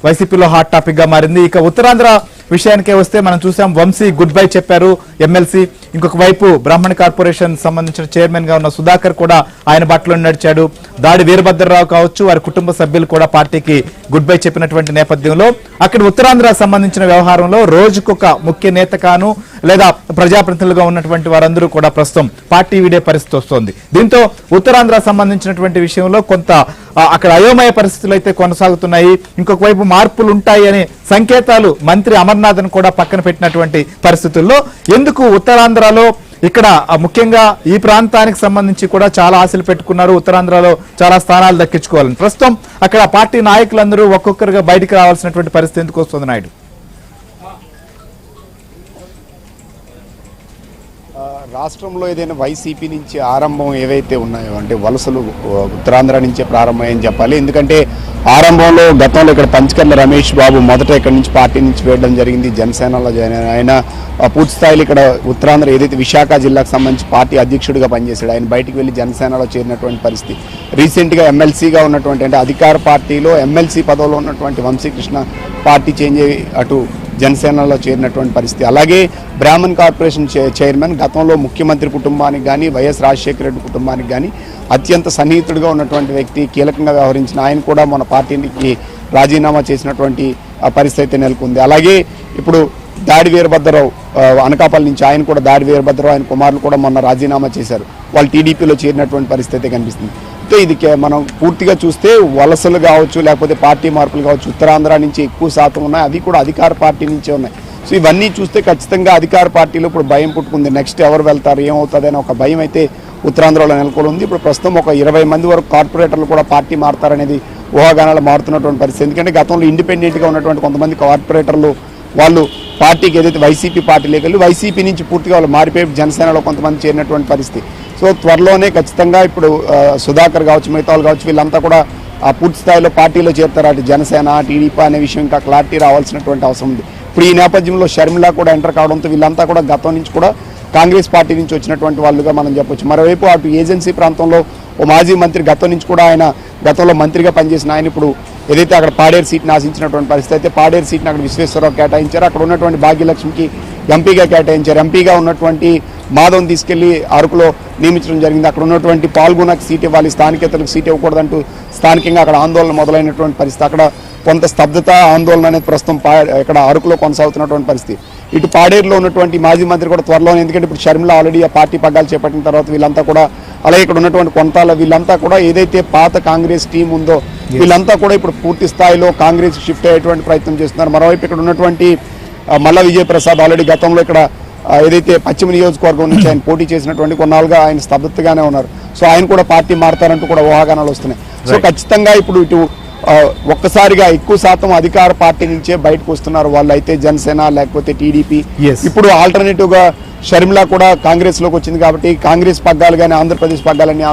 వైసీపీలో hot topic గా మారింది. ఇక ఉత్తరాంధ్ర విషయానికే వస్తే మనం చూసాం, వంశీ గుడ్ బై చెప్పారు ఎమ్మెల్సీ. ఇంకొక వైపు బ్రాహ్మణ కార్పొరేషన్ సంబంధించిన చైర్మన్ గా ఉన్న సుధాకర్ కూడా ఆయన బాటలో నడిచాడు. దాడి వీరభద్రరావు కావచ్చు, వారి కుటుంబ సభ్యులు కూడా పార్టీకి గుడ్ బై చెప్పినటువంటి నేపథ్యంలో అక్కడ ఉత్తరాంధ్ర సంబంధించిన వ్యవహారంలో రోజుకొక ముఖ్య నేత కాను లేదా ప్రజాప్రతినిధులుగా ఉన్నటువంటి వారందరూ కూడా ప్రస్తుతం పార్టీ వీడే పరిస్థితి వస్తోంది. దీంతో ఉత్తరాంధ్ర సంబంధించినటువంటి విషయంలో కొంత అక్కడ అయోమయ పరిస్థితులు అయితే కొనసాగుతున్నాయి. ఇంకొక వైపు మార్పులు ఉంటాయి అనే సంకేతాలు మంత్రి అమర్నాథ్ను కూడా పక్కన పెట్టినటువంటి పరిస్థితుల్లో ఎందుకు ఉత్తరాంధ్రలో ఇక్కడ ముఖ్యంగా ఈ ప్రాంతానికి సంబంధించి కూడా చాలా ఆశలు పెట్టుకున్నారు. ఉత్తరాంధ్రలో చాలా స్థానాలు దక్కించుకోవాలని ప్రస్తుతం అక్కడ పార్టీ నాయకులందరూ ఒక్కొక్కరుగా బయటకు రావాల్సినటువంటి పరిస్థితి ఎందుకు వస్తుంది నాయుడు? రాష్ట్రంలో ఏదైనా వైసీపీ నుంచి ఆరంభం ఏవైతే ఉన్నాయో అంటే వలసలు ఉత్తరాంధ్ర నుంచే ప్రారంభమని చెప్పాలి. ఎందుకంటే ఆరంభంలో గతంలో ఇక్కడ పంచకర్ల రమేష్ బాబు మొదట ఇక్కడి నుంచి పార్టీ నుంచి వేయడం జరిగింది. జనసేనలో జాయిన్ ఆయన పూర్తి స్థాయిలో ఇక్కడ ఉత్తరాంధ్ర ఏదైతే విశాఖ జిల్లాకు సంబంధించి పార్టీ అధ్యక్షుడిగా పనిచేశాడు. ఆయన బయటికి వెళ్ళి జనసేనలో చేరినటువంటి పరిస్థితి. రీసెంట్గా ఎమ్మెల్సీగా ఉన్నటువంటి అంటే అధికార పార్టీలో ఎమ్మెల్సీ పదవిలో ఉన్నటువంటి వంశీకృష్ణ పార్టీ చేంజ్ అయ్యి అటు జనసేనలో చేరినటువంటి పరిస్థితి. అలాగే బ్రాహ్మణ్ కార్పొరేషన్ చైర్మన్ గతంలో ముఖ్యమంత్రి కుటుంబానికి కానీ వైఎస్ రాజశేఖర రెడ్డి కుటుంబానికి కానీ అత్యంత సన్నిహితుడిగా ఉన్నటువంటి వ్యక్తి, కీలకంగా వ్యవహరించిన ఆయన కూడా మన పార్టీకి రాజీనామా చేసినటువంటి పరిస్థితి నెలకొంది. అలాగే ఇప్పుడు దాడి వీరభద్రరావు అనకాపల్లి నుంచి ఆయన కూడా దాడి వీరభద్రరావు ఆయన కుమారులు కూడా మొన్న రాజీనామా చేశారు. వాళ్ళు టీడీపీలో చేరినటువంటి పరిస్థితి కనిపిస్తుంది. అయితే ఇది మనం పూర్తిగా చూస్తే వలసలు కావచ్చు లేకపోతే పార్టీ మార్పులు కావచ్చు ఉత్తరాంధ్ర నుంచి ఎక్కువ శాతం ఉన్నాయి. అవి కూడా అధికార పార్టీ నుంచే ఉన్నాయి. సో ఇవన్నీ చూస్తే ఖచ్చితంగా అధికార పార్టీలో ఇప్పుడు భయం పుట్టుకుంది. నెక్స్ట్ ఎవరు వెళ్తారు, ఏమవుతుంది అని ఒక భయం అయితే ఉత్తరాంధ్రలో నెలకొని ఉంది. ఇప్పుడు ప్రస్తుతం ఒక 20 మంది వరకు కార్పొరేటర్లు కూడా పార్టీ మారుతారనేది ఊహాగానాలు మారుతున్నటువంటి పరిస్థితి. ఎందుకంటే గతంలో ఇండిపెండెంట్గా ఉన్నటువంటి కొంతమంది కార్పొరేటర్లు వాళ్ళు పార్టీకి ఏదైతే వైసీపీ పార్టీలోకి వెళ్ళి వైసీపీ నుంచి పూర్తిగా వాళ్ళు మారిపోయి జనసేనలో కొంతమంది చేరినటువంటి పరిస్థితి. సో త్వరలోనే ఖచ్చితంగా ఇప్పుడు సుధాకర్ కావచ్చు, మిగతా వాళ్ళు కావచ్చు, వీళ్ళంతా కూడా పూర్తి స్థాయిలో పార్టీలో చేరుతారు. అటు జనసేన టీడీపీ అనే విషయం ఇంకా క్లారిటీ రావాల్సినటువంటి అవసరం ఉంది. ఇప్పుడు ఈ నేపథ్యంలో షర్మిల కూడా ఎంటర్ కావడంతో వీళ్ళంతా కూడా గతం నుంచి కూడా కాంగ్రెస్ పార్టీ నుంచి వచ్చినటువంటి వాళ్ళుగా మనం చెప్పొచ్చు. మరోవైపు అటు ఏజెన్సీ ప్రాంతంలో ఓ మాజీ మంత్రి గతం నుంచి కూడా ఆయన గతంలో మంత్రిగా పనిచేసిన ఆయన ఇప్పుడు ఏదైతే అక్కడ పాడేరు సీట్ని ఆశించినటువంటి పరిస్థితి అయితే పాడేరు సీట్ని అక్కడ విశ్వేశ్వరరావు కేటాయించారు. అక్కడ ఉన్నటువంటి భాగ్యలక్ష్మికి ఎంపీగా కేటాయించారు. ఎంపీగా ఉన్నటువంటి మాధవ్ని తీసుకెళ్లి అరకులో నియమించడం జరిగింది. అక్కడ ఉన్నటువంటి పాల్గొనకు సీట్ ఇవ్వాలి, స్థానికేతలకు సీట్ ఇవ్వకూడదంటూ స్థానికంగా అక్కడ ఆందోళన మొదలైనటువంటి పరిస్థితి. అక్కడ కొంత స్తబ్దత ఆందోళన అనేది ప్రస్తుతం ఇక్కడ అరకులో కొనసాగుతున్నటువంటి పరిస్థితి. ఇటు పాడేరులో ఉన్నటువంటి మాజీ మంత్రి కూడా త్వరలోనే, ఎందుకంటే ఇప్పుడు షర్మిల ఆల్రెడీ ఆ పార్టీ పగ్గాలు చేపట్టిన తర్వాత వీళ్ళంతా కూడా అలాగే ఇక్కడ ఉన్నటువంటి కొంతాల వీళ్ళంతా కూడా ఏదైతే పాత కాంగ్రెస్ టీం ఉందో వీళ్ళంతా కూడా ఇప్పుడు పూర్తి స్థాయిలో కాంగ్రెస్ షిఫ్ట్ అయ్యేటువంటి ప్రయత్నం చేస్తున్నారు. మరోవైపు ఇక్కడ ఉన్నటువంటి మల్ల విజయప్రసాద్ ఆల్రెడీ గతంలో ఇక్కడ ఏదైతే పశ్చిమ నియోజకవర్గం నుంచి ఆయన పోటీ చేసినటువంటి కొన్నాళ్ళుగా ఆయన స్తబ్దతగానే ఉన్నారు. సో ఆయన కూడా పార్టీ మారుతారంటూ కూడా ఊహాగానాలు వస్తున్నాయి. సో ఖచ్చితంగా ఇప్పుడు ఇటు ఒక్కసారిగా ఎక్కువ శాతం అధికార పార్టీ నుంచే బయటకు వస్తున్నారు వాళ్ళు. అయితే జనసేన లేకపోతే టీడీపీ ఇప్పుడు ఆల్టర్నేటివ్ గా షర్మిల కూడా కాంగ్రెస్ లోకి వచ్చింది కాబట్టి కాంగ్రెస్ పగ్గాలు కానీ ఆంధ్రప్రదేశ్ పగ్గాలని